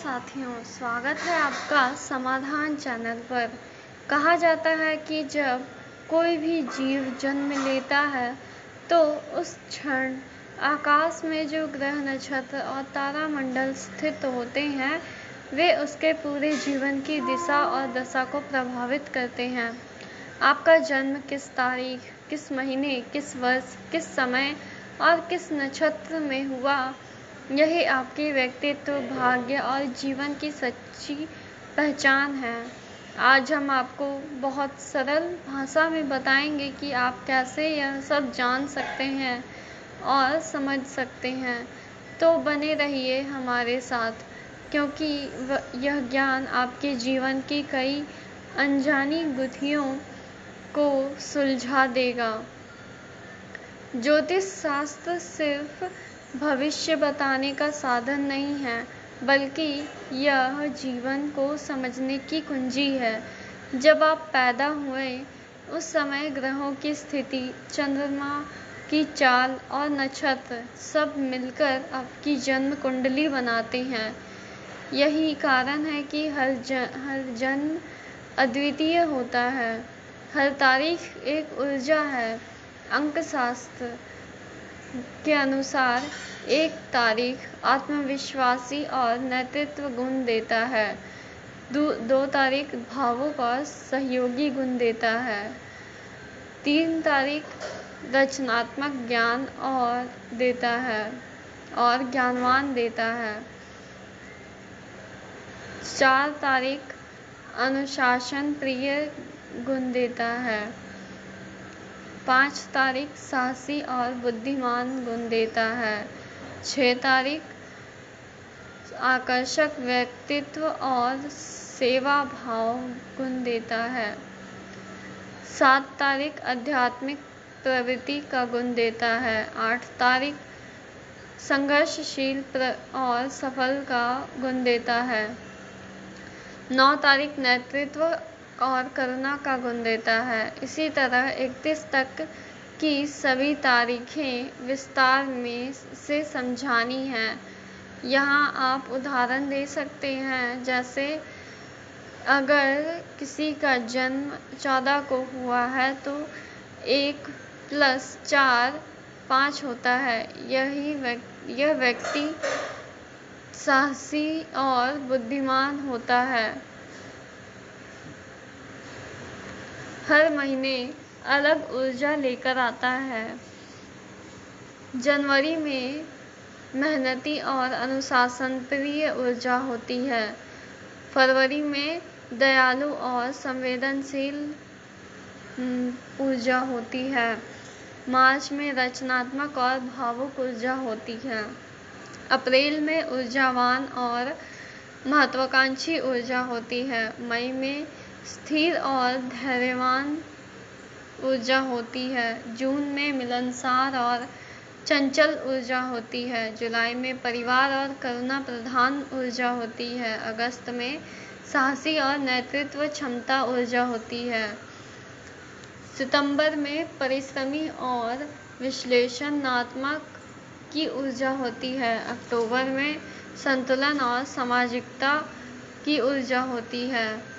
साथियों, स्वागत है आपका समाधान चैनल पर। कहा जाता है कि जब कोई भी जीव जन्म लेता है तो उस क्षण आकाश में जो ग्रह, नक्षत्र और तारामंडल स्थित होते हैं वे उसके पूरे जीवन की दिशा और दशा को प्रभावित करते हैं। आपका जन्म किस तारीख, किस महीने, किस वर्ष, किस समय और किस नक्षत्र में हुआ, यही आपके व्यक्तित्व, भाग्य और जीवन की सच्ची पहचान है। आज हम आपको बहुत सरल भाषा में बताएंगे कि आप कैसे यह सब जान सकते हैं और समझ सकते हैं। तो बने रहिए हमारे साथ, क्योंकि यह ज्ञान आपके जीवन की कई अनजानी गुत्थियों को सुलझा देगा। ज्योतिष शास्त्र सिर्फ भविष्य बताने का साधन नहीं है, बल्कि यह जीवन को समझने की कुंजी है। जब आप पैदा हुए उस समय ग्रहों की स्थिति, चंद्रमा की चाल और नक्षत्र सब मिलकर आपकी जन्म कुंडली बनाते हैं। यही कारण है कि हर जन्म अद्वितीय होता है। हर तारीख एक ऊर्जा है। अंकशास्त्र के अनुसार एक तारीख आत्मविश्वासी और नेतृत्व गुण देता है। दो तारीख भावुक और सहयोगी गुण देता है। 3 तारीख रचनात्मक ज्ञान और देता है और ज्ञानवान देता है। 4 तारीख अनुशासन प्रिय गुण देता है। 5 तारीख साहसी और बुद्धिमान गुण देता है। 6 तारीख आकर्षक व्यक्तित्व और सेवा भाव गुण देता है। 7 तारीख आध्यात्मिक प्रवृत्ति का गुण देता है। 8 तारीख संघर्षशील और सफल का गुण देता है। 9 तारीख नेतृत्व और करुणा का गुण देता है। इसी तरह 31 तक की सभी तारीखें विस्तार में से समझानी हैं। यहाँ आप उदाहरण दे सकते हैं, जैसे अगर किसी का जन्म 14 को हुआ है तो 1 + 4 5 होता है। यह व्यक्ति साहसी और बुद्धिमान होता है। हर महीने अलग ऊर्जा लेकर आता है। जनवरी में मेहनती और अनुशासन प्रिय ऊर्जा होती है। फरवरी में दयालु और संवेदनशील ऊर्जा होती है। मार्च में रचनात्मक और भावुक ऊर्जा होती है। अप्रैल में ऊर्जावान और महत्वाकांक्षी ऊर्जा होती है। मई में स्थिर और धैर्यवान ऊर्जा होती है। जून में मिलनसार और चंचल ऊर्जा होती है। जुलाई में परिवार और करुणा प्रधान ऊर्जा होती है। अगस्त में साहसी और नेतृत्व क्षमता ऊर्जा होती है। सितंबर में परिश्रमी और विश्लेषणात्मक की ऊर्जा होती है। अक्टूबर में संतुलन और सामाजिकता की ऊर्जा होती है।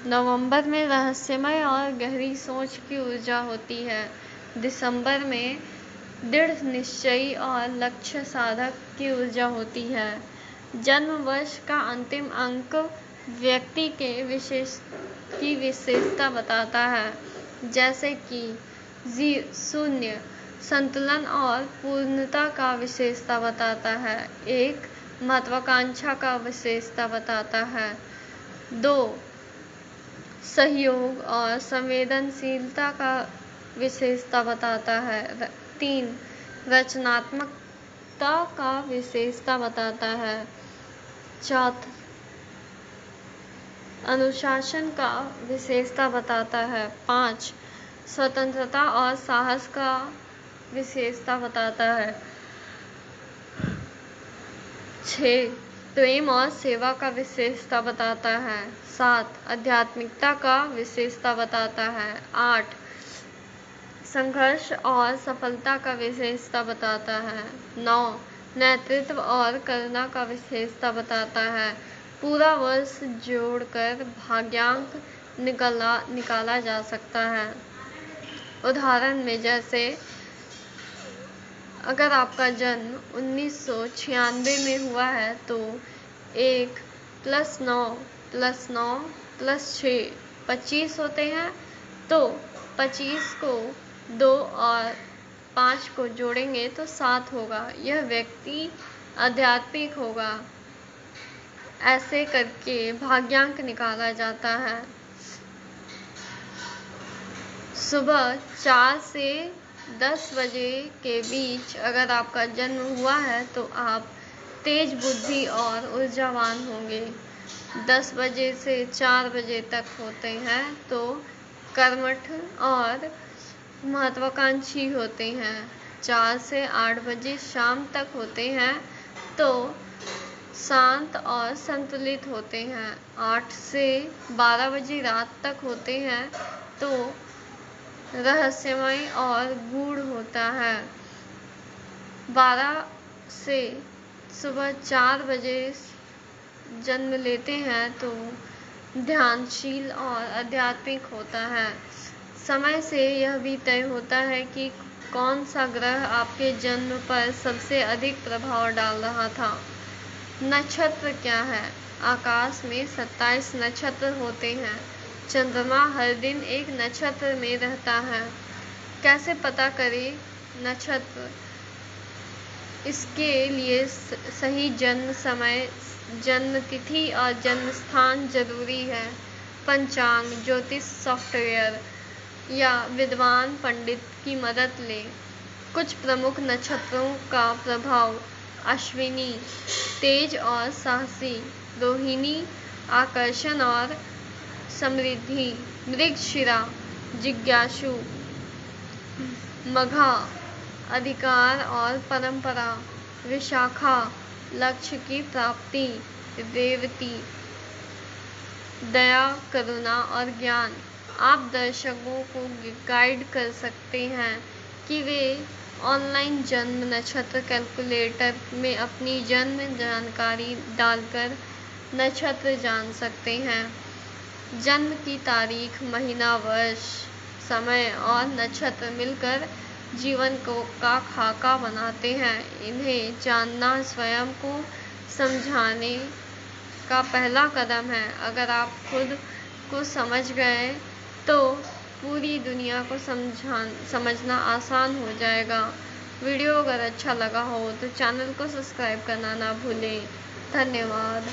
नवंबर में रहस्यमय और गहरी सोच की ऊर्जा होती है। दिसंबर में दृढ़ निश्चयी और लक्ष्य साधक की ऊर्जा होती है। जन्म वर्ष का अंतिम अंक व्यक्ति के विशेषता बताता है, जैसे कि 0 संतुलन और पूर्णता का विशेषता बताता है। 1 महत्वाकांक्षा का विशेषता बताता है। 2 सहयोग और संवेदनशीलता का विशेषता बताता है। 3 रचनात्मकता का विशेषता बताता है। 4 अनुशासन का विशेषता बताता है। 5 स्वतंत्रता और साहस का विशेषता बताता है। 6 प्रेम और सेवा का विशेषता बताता है। 7 आध्यात्मिकता का विशेषता बताता है। 8 संघर्ष और सफलता का विशेषता बताता है। 9 नेतृत्व और करुणा का विशेषता बताता है। पूरा वर्ष जोड़कर भाग्यांक निकाला जा सकता है। उदाहरण में जैसे अगर आपका जन्म 1996 में हुआ है तो 1 + 9 + 9 + 6 25 होते हैं। तो 25 को 2 और 5 को जोड़ेंगे तो 7 होगा। यह व्यक्ति आध्यात्मिक होगा। ऐसे करके भाग्यांक निकाला जाता है। सुबह 4 से 10 बजे के बीच अगर आपका जन्म हुआ है तो आप तेज बुद्धि और ऊर्जावान होंगे। 10 बजे से 4 बजे तक होते हैं तो कर्मठ और महत्वाकांक्षी होते हैं। 4 से 8 बजे शाम तक होते हैं तो शांत और संतुलित होते हैं। 8 से 12 बजे रात तक होते हैं तो रहस्यमय और गूढ़ होता है। 12 से सुबह 4 बजे जन्म लेते हैं तो ध्यानशील और आध्यात्मिक होता है। समय से यह भी तय होता है कि कौन सा ग्रह आपके जन्म पर सबसे अधिक प्रभाव डाल रहा था। नक्षत्र क्या है? आकाश में 27 नक्षत्र होते हैं। चंद्रमा हर दिन एक नक्षत्र में रहता है। कैसे पता करें नक्षत्र? इसके लिए सही जन्म समय, जन्म तिथि और जन्म स्थान जरूरी है। पंचांग, ज्योतिष सॉफ्टवेयर या विद्वान पंडित की मदद लें। कुछ प्रमुख नक्षत्रों का प्रभाव: अश्विनी तेज और साहसी, रोहिणी आकर्षण और समृद्धि, मृगशिरा जिज्ञासु, मघा अधिकार और परंपरा, विशाखा लक्ष्य की प्राप्ति, रेवती दया करुणा और ज्ञान। आप दर्शकों को गाइड कर सकते हैं कि वे ऑनलाइन जन्म नक्षत्र कैलकुलेटर में अपनी जन्म जानकारी डालकर नक्षत्र जान सकते हैं। जन्म की तारीख, महीना, वर्ष, समय और नक्षत्र मिलकर जीवन का खाका बनाते हैं। इन्हें जानना स्वयं को समझाने का पहला कदम है। अगर आप खुद को समझ गए तो पूरी दुनिया को समझना आसान हो जाएगा। वीडियो अगर अच्छा लगा हो तो चैनल को सब्सक्राइब करना ना भूलें। धन्यवाद।